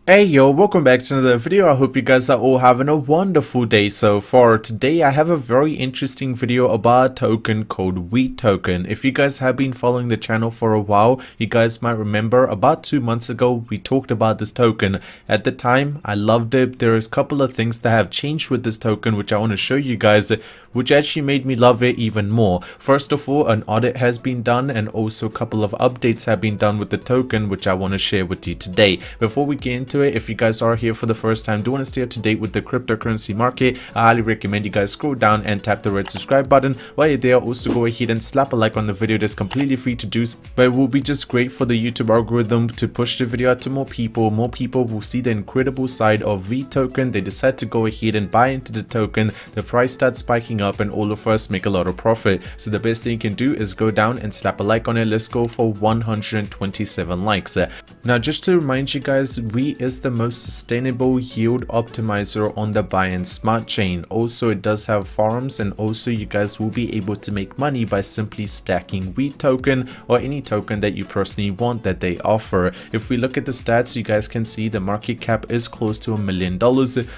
Hey yo, welcome back to another video. I hope you guys are all having a wonderful day so far. Today I have a very interesting video about a token called WII Token. If you guys have been following the channel for a while, you guys might remember about 2 months ago we talked about this token. At the time I loved it. There is a couple of things that have changed with this token which I want to show you guys, which actually made me love it even more. First of all, an audit has been done and also a couple of updates have been done with the token which I want to share with you today. Before we get into it, if you guys are here for the first time, do want to stay up to date with the cryptocurrency market, I highly recommend you guys scroll down and tap the red subscribe button. While you're there, also go ahead and slap a like on the video. That's completely free to do, but it will be just great for the YouTube algorithm to push the video out to more people. More people will see the incredible side of WII Token. They decide to go ahead and buy into the token, the price starts spiking up and all of us make a lot of profit. So the best thing you can do is go down and slap a like on it. Let's go for 127 likes. Now just to remind you guys, WII is the most sustainable yield optimizer on the Binance Smart Chain. Also it does have farms, and also you guys will be able to make money by simply stacking WII token or any token that you personally want that they offer. If we look at the stats, you guys can see the market cap is close to $1 million.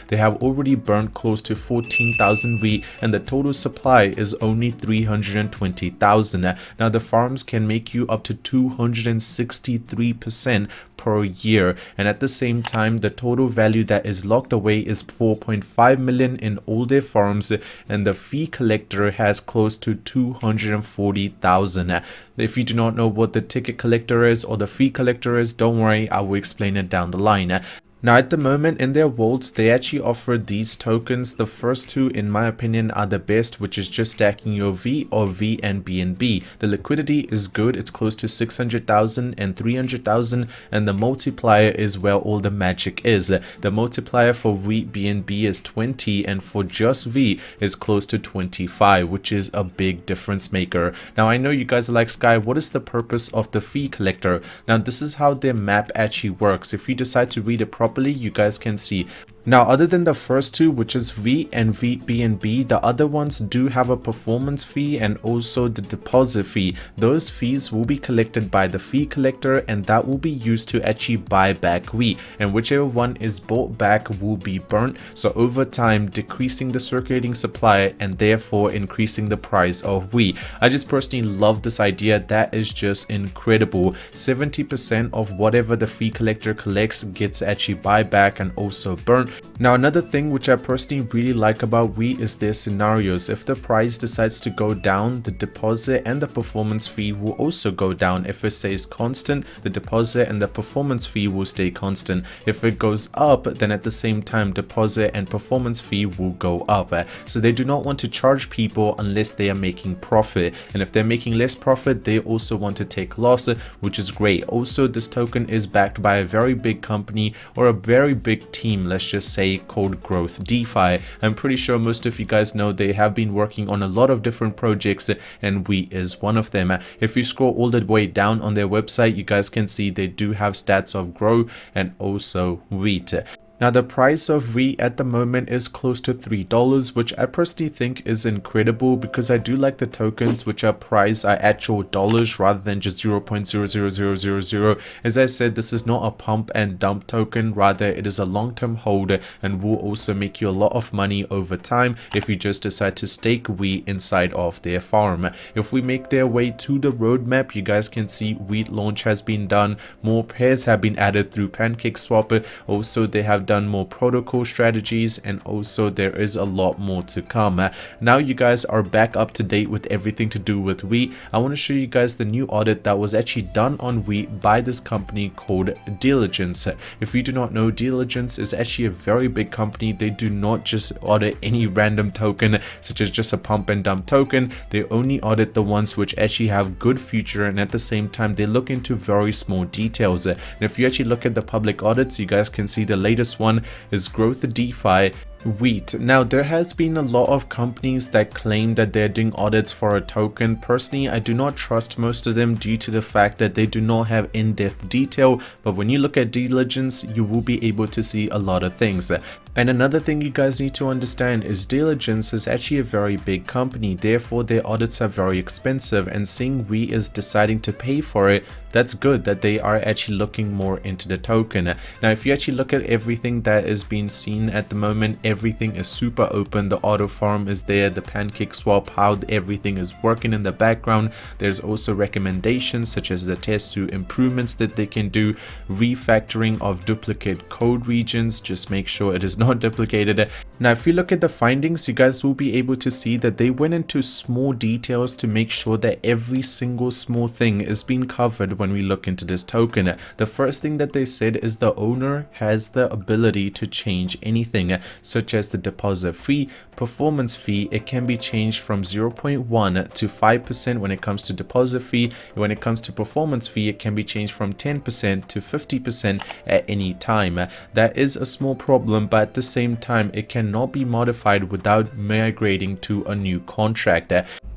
They have already burned close to 14,000 WII and the total supply is only 320,000. Now the farms can make you up to 263% per year, and at the same time the total value that is locked away is 4.5 million in all their farms, and the fee collector has close to 240,000. If you do not know what the ticket collector is or the fee collector is, don't worry, I will explain it down the line. Now at the moment in their vaults, they actually offer these tokens. The first two in my opinion are the best, which is just stacking your WII or WII and BNB. The liquidity is good, it's close to 600,000 and 300,000, and the multiplier is where all the magic is. The multiplier for WII BNB is 20 and for just WII is close to 25, which is a big difference maker. Now I know you guys are like, Sky, what is the purpose of the fee collector? Now this is how their map actually works. If you decide to read it properly, you guys can see. Now other than the first two, which is WII and WII BNB, the other ones do have a performance fee and also the deposit fee. Those fees will be collected by the fee collector and that will be used to actually buy back WII, and whichever one is bought back will be burnt, so over time decreasing the circulating supply and therefore increasing the price of WII. I just personally love this idea. That is just incredible. 70% of whatever the fee collector collects gets actually buy back and also burnt. Now another thing which I personally really like about WII is their scenarios. If the price decides to go down, the deposit and the performance fee will also go down. If it stays constant, the deposit and the performance fee will stay constant. If it goes up, then at the same time deposit and performance fee will go up. So they do not want to charge people unless they are making profit, and if they're making less profit, they also want to take loss, which is great. Also this token is backed by a very big company or a very big team, let's just say, called Growth DeFi. I'm pretty sure most of you guys know they have been working on a lot of different projects and WII is one of them. If you scroll all the way down on their website, you guys can see they do have stats of Grow and also WII. Now the price of WII at the moment is close to $3, which I personally think is incredible because I do like the tokens which are priced at actual dollars rather than just 0.00000. As I said, this is not a pump and dump token, rather it is a long-term hold and will also make you a lot of money over time if you just decide to stake WII inside of their farm. If we make their way to the roadmap, you guys can see WII launch has been done, more pairs have been added through PancakeSwap, also they have done more protocol strategies, and also there is a lot more to come. Now you guys are back up to date with everything to do with WII. I want to show you guys the new audit that was actually done on WII by this company called Diligence. If you do not know, Diligence is actually a very big company. They do not just audit any random token such as just a pump and dump token. They only audit the ones which actually have good future, and at the same time they look into very small details. And if you actually look at the public audits, you guys can see the latest one is Growth DeFi. Wheat. Now, there has been a lot of companies that claim that they're doing audits for a token. Personally, I do not trust most of them due to the fact that they do not have in-depth detail, but when you look at Diligence, you will be able to see a lot of things. And another thing you guys need to understand is Diligence is actually a very big company, therefore their audits are very expensive, and seeing WII is deciding to pay for it, that's good that they are actually looking more into the token. Now, if you actually look at everything that is being seen at the moment, everything is super open. The auto farm is there, the pancake swap, how everything is working in the background. There's also recommendations such as the test suite improvements that they can do, refactoring of duplicate code regions, just make sure it is not duplicated. Now, if you look at the findings, you guys will be able to see that they went into small details to make sure that every single small thing is being covered when we look into this token. The first thing that they said is the owner has the ability to change anything, such as the deposit fee, performance fee. It can be changed from 0.1 to 5% when it comes to deposit fee. When it comes to performance fee, it can be changed from 10% to 50% at any time. That is a small problem, but at the same time, it cannot be modified without migrating to a new contract.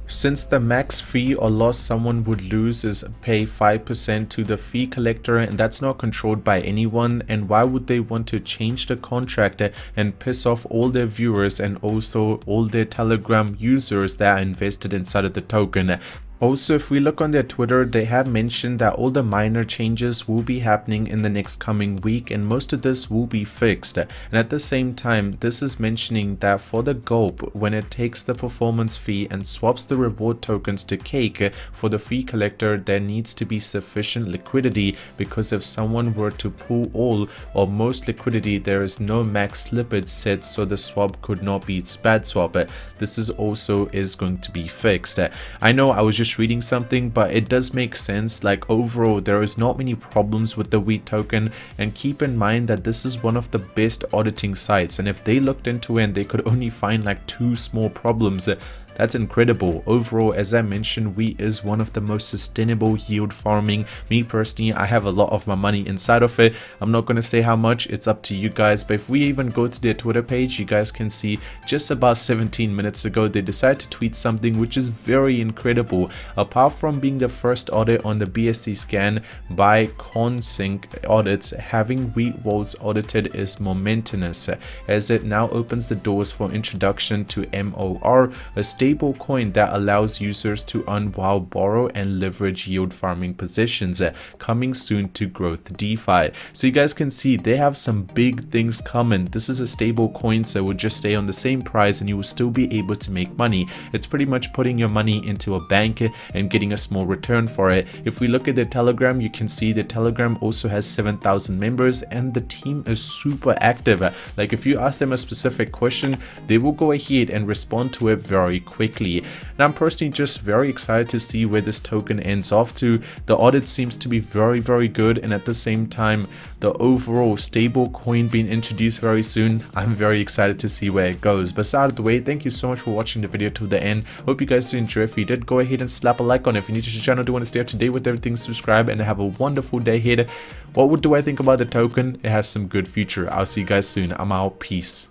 Since the max fee or loss someone would lose is pay 5% to the fee collector, and that's not controlled by anyone, and why would they want to change the contract and piss off all their viewers and also all their Telegram users that are invested inside of the token? Also, if we look on their Twitter, they have mentioned that all the minor changes will be happening in the next coming week, and most of this will be fixed. And at the same time, this is mentioning that for the gulp, when it takes the performance fee and swaps the reward tokens to cake for the fee collector, there needs to be sufficient liquidity, because if someone were to pull all or most liquidity, there is no max slippage set, so the swap could not be SPAD swap. This is also going to be fixed. I know I was just reading something, but it does make sense. Like, overall, there is not many problems with the WII token, and keep in mind that this is one of the best auditing sites, and if they looked into it and they could only find like 2 small problems, that's incredible. Overall, as I mentioned, WII is one of the most sustainable yield farming. Me personally, I have a lot of my money inside of it. I'm not going to say how much, it's up to you guys, but if we even go to their Twitter page, you guys can see just about 17 minutes ago they decided to tweet something which is very incredible. Apart from being the first audit on the BSC scan by ConSync audits, having WII vaults audited is momentous, as it now opens the doors for introduction to MOR, a stable coin that allows users to earn while borrow and leverage yield farming positions, coming soon to Growth DeFi. So you guys can see they have some big things coming. This is a stable coin, so it will just stay on the same price and you will still be able to make money. It's pretty much putting your money into a bank and getting a small return for it. If we look at the Telegram, you can see the Telegram also has 7,000 members and the team is super active. Like, if you ask them a specific question, they will go ahead and respond to it very quickly. And I'm personally just very excited to see where this token ends off to. The audit seems to be very good, and at the same time, the overall stable coin being introduced very soon. I'm very excited to see where it goes. But out of the way, thank you so much for watching the video to the end. Hope you guys did enjoy. If you did, go ahead and slap a like on it. If you're new to the channel, do want to stay up to date with everything, subscribe, and have a wonderful day ahead. What do I think about the token? It has some good future. I'll see you guys soon. I'm out. Peace.